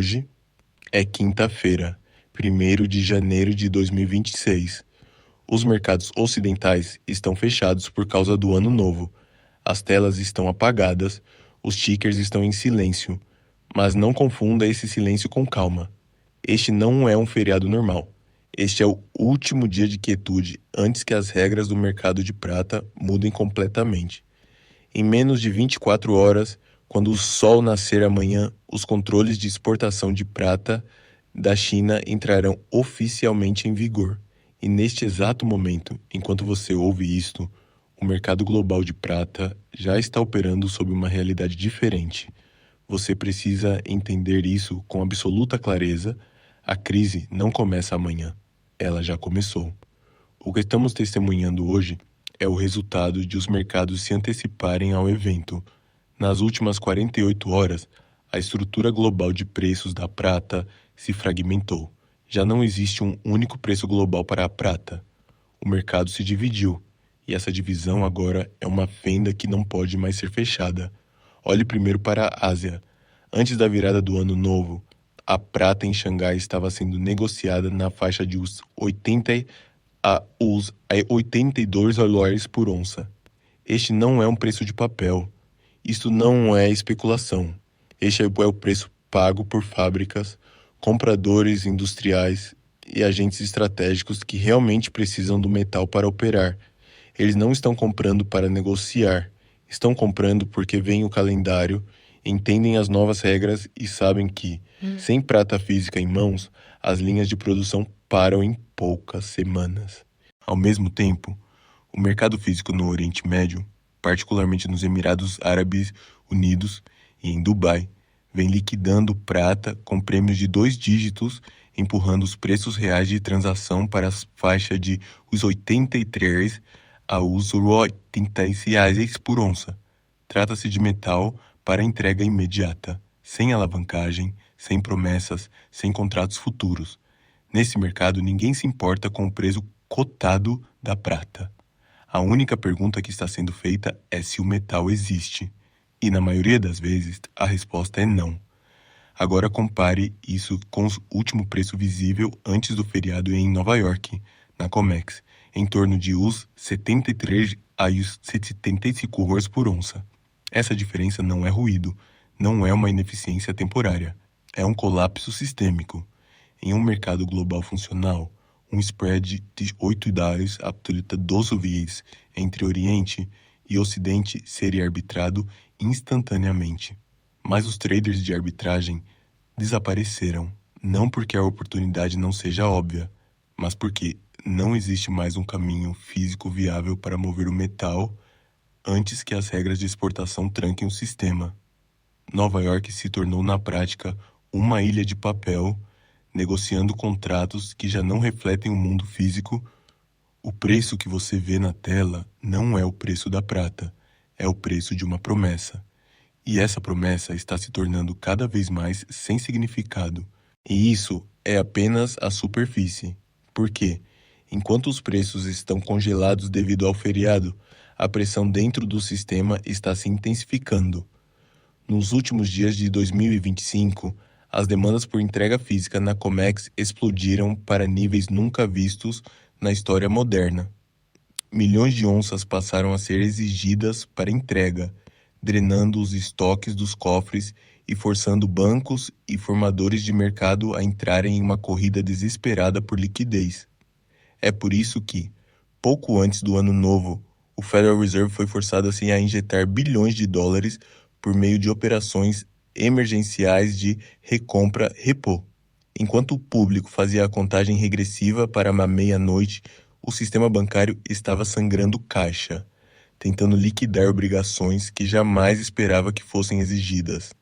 Hoje é quinta-feira, 1º de janeiro de 2026. Os mercados ocidentais estão fechados por causa do Ano Novo. As telas estão apagadas, os tickers estão em silêncio. Mas não confunda esse silêncio com calma. Este não é um feriado normal. Este é o último dia de quietude antes que as regras do mercado de prata mudem completamente. Em menos de 24 horas, quando o sol nascer amanhã, os controles de exportação de prata da China entrarão oficialmente em vigor. E neste exato momento, enquanto você ouve isto, o mercado global de prata já está operando sob uma realidade diferente. Você precisa entender isso com absoluta clareza. A crise não começa amanhã, ela já começou. O que estamos testemunhando hoje é o resultado de os mercados se anteciparem ao evento. Nas últimas 48 horas, a estrutura global de preços da prata se fragmentou. Já não existe um único preço global para a prata. O mercado se dividiu, e essa divisão agora é uma fenda que não pode mais ser fechada. Olhe primeiro para a Ásia. Antes da virada do ano novo, a prata em Xangai estava sendo negociada na faixa de uns 80 a 82 dólares por onça. Este não é um preço de papel. Isto não é especulação. Este é o preço pago por fábricas, compradores industriais e agentes estratégicos que realmente precisam do metal para operar. Eles não estão comprando para negociar. Estão comprando porque veem o calendário, entendem as novas regras e sabem que, sem prata física em mãos, as linhas de produção param em poucas semanas. Ao mesmo tempo, o mercado físico no Oriente Médio, particularmente nos Emirados Árabes Unidos e em Dubai, vem liquidando prata com prêmios de 2 dígitos, empurrando os preços reais de transação para a faixa de os 83 a os 80 reais por onça. Trata-se de metal para entrega imediata, sem alavancagem, sem promessas, sem contratos futuros. Nesse mercado, ninguém se importa com o preço cotado da prata. A única pergunta que está sendo feita é se o metal existe. E na maioria das vezes, a resposta é não. Agora compare isso com o último preço visível antes do feriado em Nova York, na COMEX, em torno de os 73 a os 75 dólares por onça. Essa diferença não é ruído, não é uma ineficiência temporária, é um colapso sistêmico. Em um mercado global funcional, um spread de 8 dólares absoluta 12 vezes entre Oriente e Ocidente seria arbitrado instantaneamente. Mas os traders de arbitragem desapareceram, não porque a oportunidade não seja óbvia, mas porque não existe mais um caminho físico viável para mover o metal antes que as regras de exportação tranquem o sistema. Nova York se tornou na prática uma ilha de papel, negociando contratos que já não refletem o mundo físico. O preço que você vê na tela não é o preço da prata, é o preço de uma promessa. E essa promessa está se tornando cada vez mais sem significado. E isso é apenas a superfície. Por quê? Enquanto os preços estão congelados devido ao feriado, a pressão dentro do sistema está se intensificando. Nos últimos dias de 2025, as demandas por entrega física na COMEX explodiram para níveis nunca vistos na história moderna. Milhões de onças passaram a ser exigidas para entrega, drenando os estoques dos cofres e forçando bancos e formadores de mercado a entrarem em uma corrida desesperada por liquidez. É por isso que, pouco antes do ano novo, o Federal Reserve foi forçado assim a injetar bilhões de dólares por meio de operações emergenciais de recompra repo. Enquanto o público fazia a contagem regressiva para a meia-noite, o sistema bancário estava sangrando caixa, tentando liquidar obrigações que jamais esperava que fossem exigidas.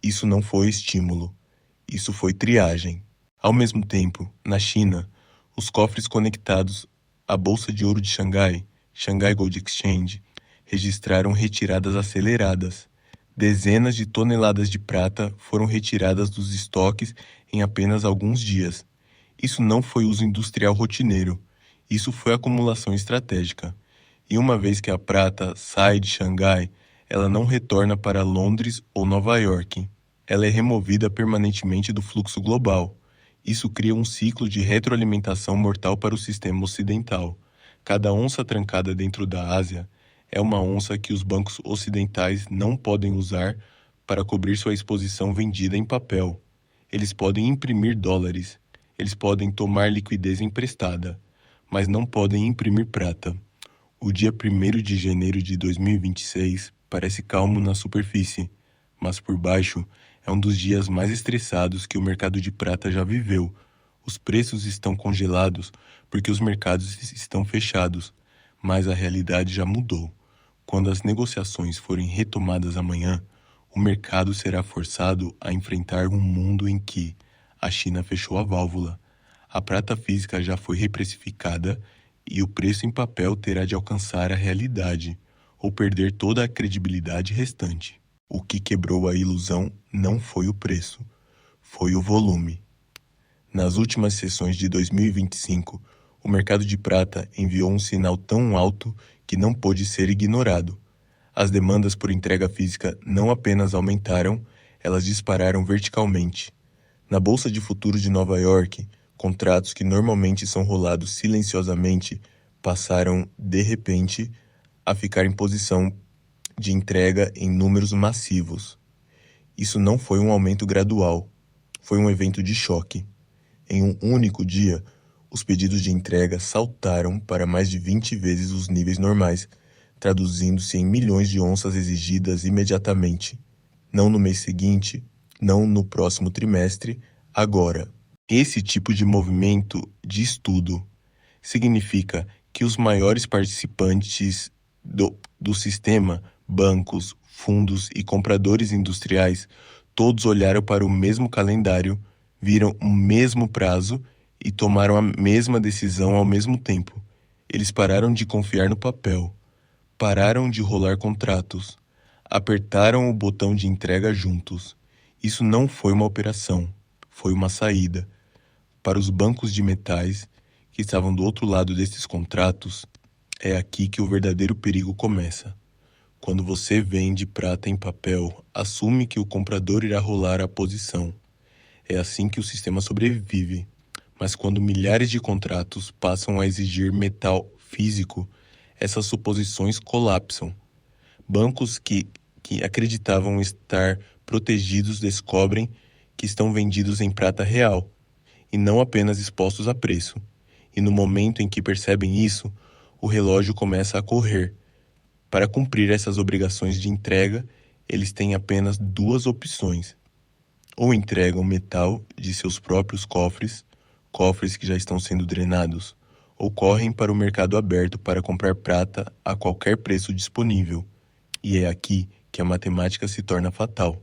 Isso não foi estímulo, isso foi triagem. Ao mesmo tempo, na China, os cofres conectados à Bolsa de Ouro de Xangai, Shanghai Gold Exchange, registraram retiradas aceleradas. Dezenas de toneladas de prata foram retiradas dos estoques em apenas alguns dias. Isso não foi uso industrial rotineiro, isso foi acumulação estratégica. E uma vez que a prata sai de Xangai, ela não retorna para Londres ou Nova York. ela é removida permanentemente do fluxo global. Isso cria um ciclo de retroalimentação mortal para o sistema ocidental. Cada onça trancada dentro da Ásia é uma onça que os bancos ocidentais não podem usar para cobrir sua exposição vendida em papel. Eles podem imprimir dólares, eles podem tomar liquidez emprestada, mas não podem imprimir prata. O dia 1º de janeiro de 2026 parece calmo na superfície, mas por baixo é um dos dias mais estressados que o mercado de prata já viveu. Os preços estão congelados porque os mercados estão fechados, mas a realidade já mudou. Quando as negociações forem retomadas amanhã, o mercado será forçado a enfrentar um mundo em que a China fechou a válvula, a prata física já foi reprecificada e o preço em papel terá de alcançar a realidade ou perder toda a credibilidade restante. O que quebrou a ilusão não foi o preço, foi o volume. Nas últimas sessões de 2025, o mercado de prata enviou um sinal tão alto que não pôde ser ignorado. As demandas por entrega física não apenas aumentaram, elas dispararam verticalmente. Na Bolsa de Futuros de Nova York, contratos que normalmente são rolados silenciosamente passaram, de repente, a ficar em posição de entrega em números massivos. Isso não foi um aumento gradual, foi um evento de choque. Em um único dia, os pedidos de entrega saltaram para mais de 20 vezes os níveis normais, traduzindo-se em milhões de onças exigidas imediatamente. Não no mês seguinte, não no próximo trimestre, agora. Esse tipo de movimento de estudo significa que os maiores participantes do sistema, bancos, fundos e compradores industriais, todos olharam para o mesmo calendário, viram o mesmo prazo e tomaram a mesma decisão ao mesmo tempo. Eles pararam de confiar no papel, pararam de rolar contratos, apertaram o botão de entrega juntos. Isso não foi uma operação, foi uma saída. Para os bancos de metais que estavam do outro lado desses contratos, é aqui que o verdadeiro perigo começa. Quando você vende prata em papel, assume que o comprador irá rolar a posição. É assim que o sistema sobrevive. Mas quando milhares de contratos passam a exigir metal físico, essas suposições colapsam. Bancos que acreditavam estar protegidos descobrem que estão vendidos em prata real e não apenas expostos a preço. E no momento em que percebem isso, o relógio começa a correr. Para cumprir essas obrigações de entrega, eles têm apenas duas opções. Ou entregam metal de seus próprios cofres, cofres que já estão sendo drenados, ou correm para o mercado aberto para comprar prata a qualquer preço disponível. E é aqui que a matemática se torna fatal.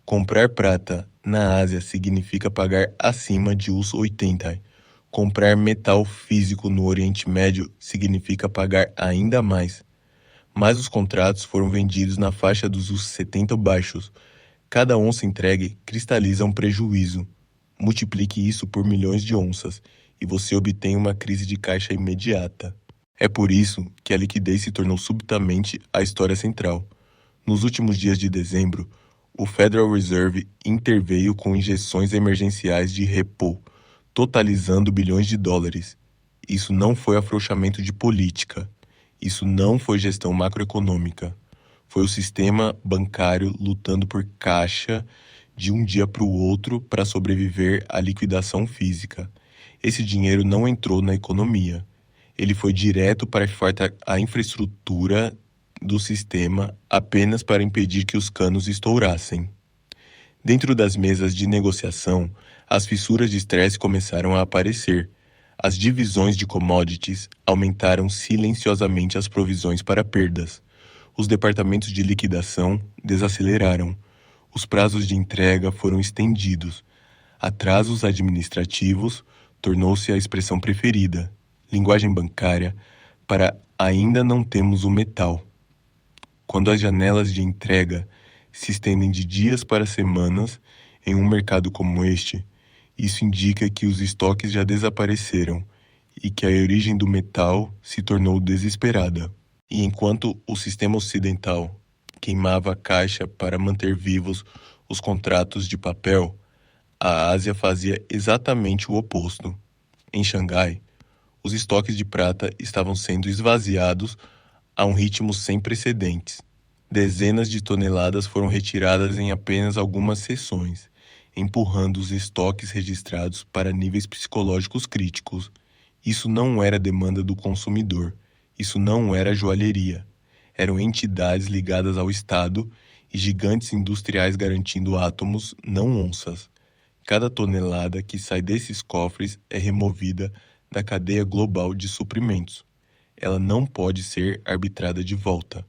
Comprar prata na Ásia significa pagar acima de US 80. Comprar metal físico no Oriente Médio significa pagar ainda mais. Mas os contratos foram vendidos na faixa dos US 70 baixos. Cada onça entregue cristaliza um prejuízo. Multiplique isso por milhões de onças e você obtém uma crise de caixa imediata. É por isso que a liquidez se tornou subitamente a história central. Nos últimos dias de dezembro, o Federal Reserve interveio com injeções emergenciais de repo, totalizando bilhões de dólares. Isso não foi afrouxamento de política. Isso não foi gestão macroeconômica. Foi o sistema bancário lutando por caixa de um dia para o outro para sobreviver à liquidação física. Esse dinheiro não entrou na economia. Ele foi direto para a infraestrutura do sistema apenas para impedir que os canos estourassem. Dentro das mesas de negociação, as fissuras de estresse começaram a aparecer. As divisões de commodities aumentaram silenciosamente as provisões para perdas. Os departamentos de liquidação desaceleraram. Os prazos de entrega foram estendidos. Atrasos administrativos tornou-se a expressão preferida. Linguagem bancária para ainda não temos o metal. Quando as janelas de entrega se estendem de dias para semanas em um mercado como este, isso indica que os estoques já desapareceram e que a origem do metal se tornou desesperada. E enquanto o sistema ocidental queimava a caixa para manter vivos os contratos de papel, a Ásia fazia exatamente o oposto. Em Xangai, os estoques de prata estavam sendo esvaziados a um ritmo sem precedentes. Dezenas de toneladas foram retiradas em apenas algumas sessões, empurrando os estoques registrados para níveis psicológicos críticos. Isso não era demanda do consumidor, isso não era joalheria. Eram entidades ligadas ao Estado e gigantes industriais garantindo átomos, não onças. Cada tonelada que sai desses cofres é removida da cadeia global de suprimentos. Ela não pode ser arbitrada de volta.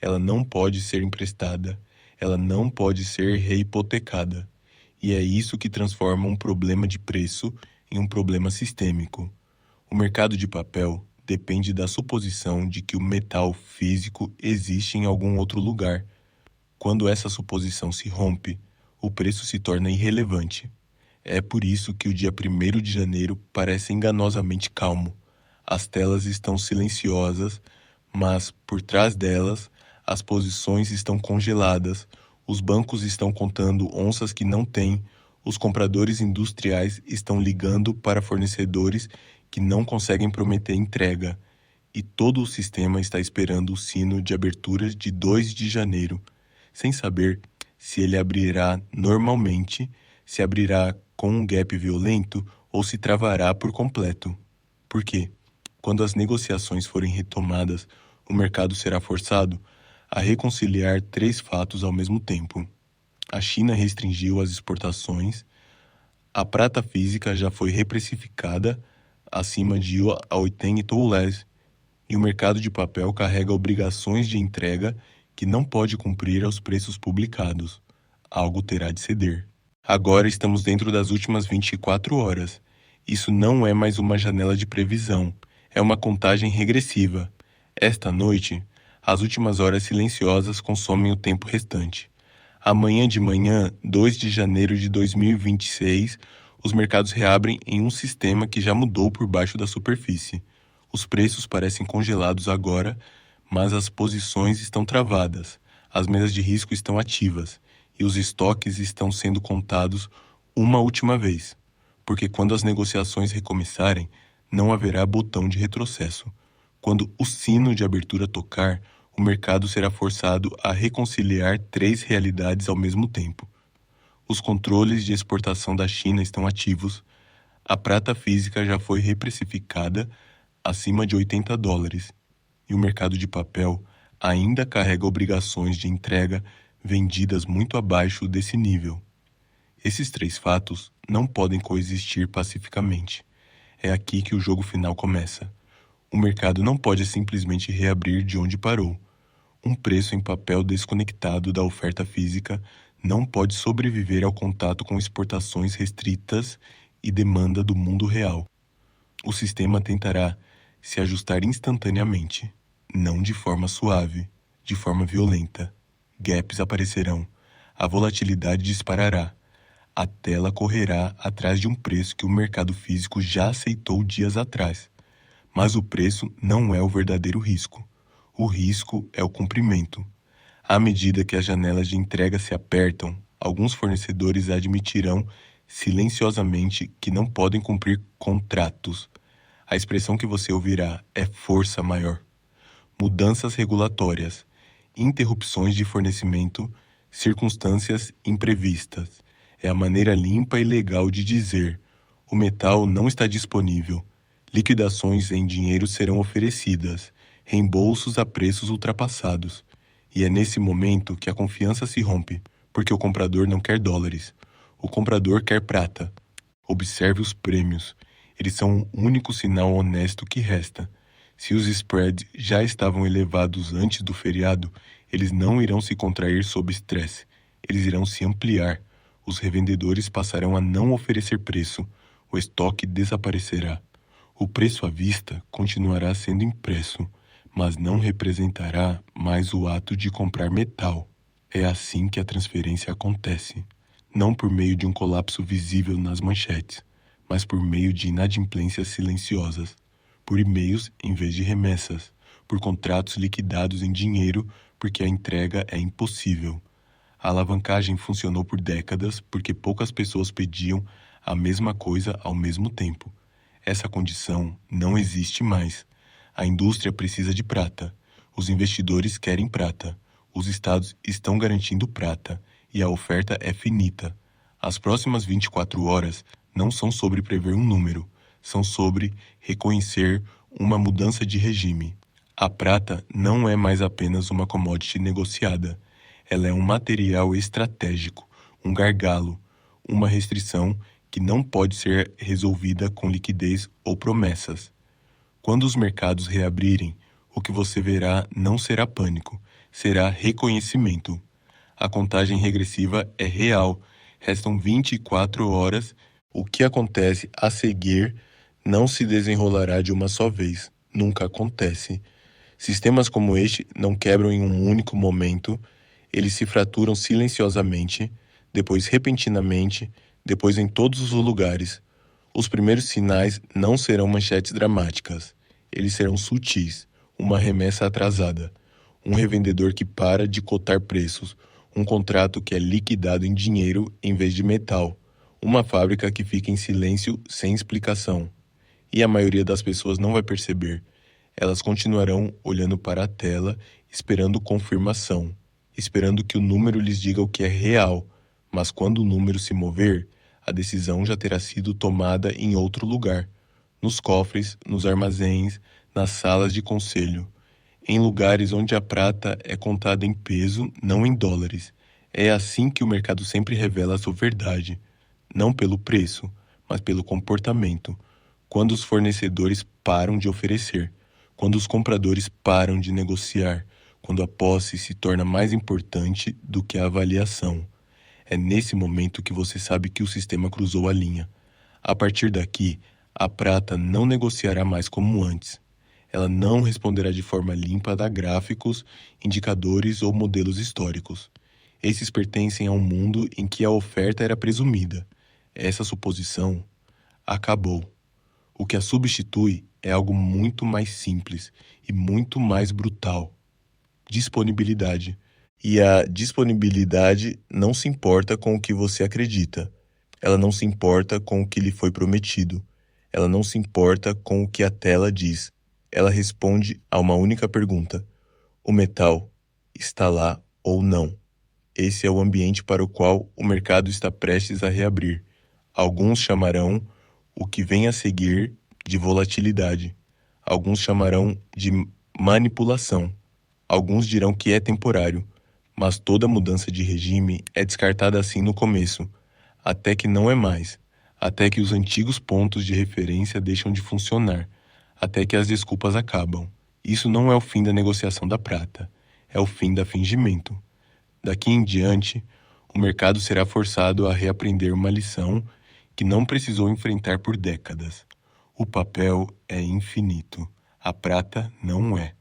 Ela não pode ser emprestada. Ela não pode ser reipotecada. E é isso que transforma um problema de preço em um problema sistêmico. O mercado de papel depende da suposição de que o metal físico existe em algum outro lugar. Quando essa suposição se rompe, o preço se torna irrelevante. É por isso que o dia 1º de janeiro parece enganosamente calmo. As telas estão silenciosas, mas por trás delas, as posições estão congeladas, os bancos estão contando onças que não têm, os compradores industriais estão ligando para fornecedores que não conseguem prometer entrega, e todo o sistema está esperando o sino de abertura de 2 de janeiro, sem saber se ele abrirá normalmente, se abrirá com um gap violento ou se travará por completo. Por quê? Quando as negociações forem retomadas, o mercado será forçado a reconciliar 3 fatos ao mesmo tempo. A China restringiu as exportações, a prata física já foi reprecificada acima de 80 dólares e o mercado de papel carrega obrigações de entrega que não pode cumprir aos preços publicados. Algo terá de ceder. Agora estamos dentro das últimas 24 horas. Isso não é mais uma janela de previsão, é uma contagem regressiva. Esta noite, as últimas horas silenciosas consomem o tempo restante. Amanhã de manhã, 2 de janeiro de 2026, os mercados reabrem em um sistema que já mudou por baixo da superfície. Os preços parecem congelados agora, mas as posições estão travadas, as mesas de risco estão ativas e os estoques estão sendo contados uma última vez, porque quando as negociações recomeçarem, não haverá botão de retrocesso. Quando o sino de abertura tocar, o mercado será forçado a reconciliar 3 realidades ao mesmo tempo. Os controles de exportação da China estão ativos, a prata física já foi reprecificada acima de 80 dólares, e o mercado de papel ainda carrega obrigações de entrega vendidas muito abaixo desse nível. Esses 3 fatos não podem coexistir pacificamente. É aqui que o jogo final começa. O mercado não pode simplesmente reabrir de onde parou. Um preço em papel desconectado da oferta física não pode sobreviver ao contato com exportações restritas e demanda do mundo real. O sistema tentará se ajustar instantaneamente, não de forma suave, de forma violenta. Gaps aparecerão, a volatilidade disparará, a tela correrá atrás de um preço que o mercado físico já aceitou dias atrás. Mas o preço não é o verdadeiro risco. O risco é o cumprimento. À medida que as janelas de entrega se apertam, alguns fornecedores admitirão silenciosamente que não podem cumprir contratos. A expressão que você ouvirá é força maior. Mudanças regulatórias, interrupções de fornecimento, circunstâncias imprevistas. É a maneira limpa e legal de dizer: o metal não está disponível. Liquidações em dinheiro serão oferecidas, reembolsos a preços ultrapassados. E é nesse momento que a confiança se rompe, porque o comprador não quer dólares. O comprador quer prata. Observe os prêmios. Eles são o único sinal honesto que resta. Se os spreads já estavam elevados antes do feriado, eles não irão se contrair sob estresse. Eles irão se ampliar. Os revendedores passarão a não oferecer preço. O estoque desaparecerá. O preço à vista continuará sendo impresso, mas não representará mais o ato de comprar metal. É assim que a transferência acontece, não por meio de um colapso visível nas manchetes, mas por meio de inadimplências silenciosas, por e-mails em vez de remessas, por contratos liquidados em dinheiro porque a entrega é impossível. A alavancagem funcionou por décadas porque poucas pessoas pediam a mesma coisa ao mesmo tempo. Essa condição não existe mais. A indústria precisa de prata. Os investidores querem prata. Os estados estão garantindo prata e a oferta é finita. As próximas 24 horas não são sobre prever um número, são sobre reconhecer uma mudança de regime. A prata não é mais apenas uma commodity negociada. Ela é um material estratégico, um gargalo, uma restrição que não pode ser resolvida com liquidez ou promessas. Quando os mercados reabrirem, o que você verá não será pânico, será reconhecimento. A contagem regressiva é real. Restam 24 horas. O que acontece a seguir não se desenrolará de uma só vez. Nunca acontece. Sistemas como este não quebram em um único momento. Eles se fraturam silenciosamente, depois repentinamente, depois em todos os lugares. Os primeiros sinais não serão manchetes dramáticas. Eles serão sutis, uma remessa atrasada, um revendedor que para de cotar preços, um contrato que é liquidado em dinheiro em vez de metal, uma fábrica que fica em silêncio sem explicação. E a maioria das pessoas não vai perceber. Elas continuarão olhando para a tela, esperando confirmação, esperando que o número lhes diga o que é real, mas quando o número se mover, a decisão já terá sido tomada em outro lugar, nos cofres, nos armazéns, nas salas de conselho, em lugares onde a prata é contada em peso, não em dólares. É assim que o mercado sempre revela a sua verdade, não pelo preço, mas pelo comportamento. Quando os fornecedores param de oferecer, quando os compradores param de negociar, quando a posse se torna mais importante do que a avaliação. É nesse momento que você sabe que o sistema cruzou a linha. A partir daqui, a prata não negociará mais como antes. Ela não responderá de forma limpa a gráficos, indicadores ou modelos históricos. Esses pertencem a um mundo em que a oferta era presumida. Essa suposição acabou. O que a substitui é algo muito mais simples e muito mais brutal: disponibilidade. E a disponibilidade não se importa com o que você acredita. Ela não se importa com o que lhe foi prometido. Ela não se importa com o que a tela diz. Ela responde a uma única pergunta: o metal está lá ou não? Esse é o ambiente para o qual o mercado está prestes a reabrir. Alguns chamarão o que vem a seguir de volatilidade. Alguns chamarão de manipulação. Alguns dirão que é temporário, mas toda mudança de regime é descartada assim no começo, até que não é mais, até que os antigos pontos de referência deixam de funcionar, até que as desculpas acabam. Isso não é o fim da negociação da prata, é o fim da fingimento. Daqui em diante, o mercado será forçado a reaprender uma lição que não precisou enfrentar por décadas. O papel é infinito, a prata não é.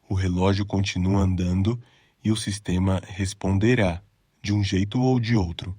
O relógio continua andando e o sistema responderá, de um jeito ou de outro.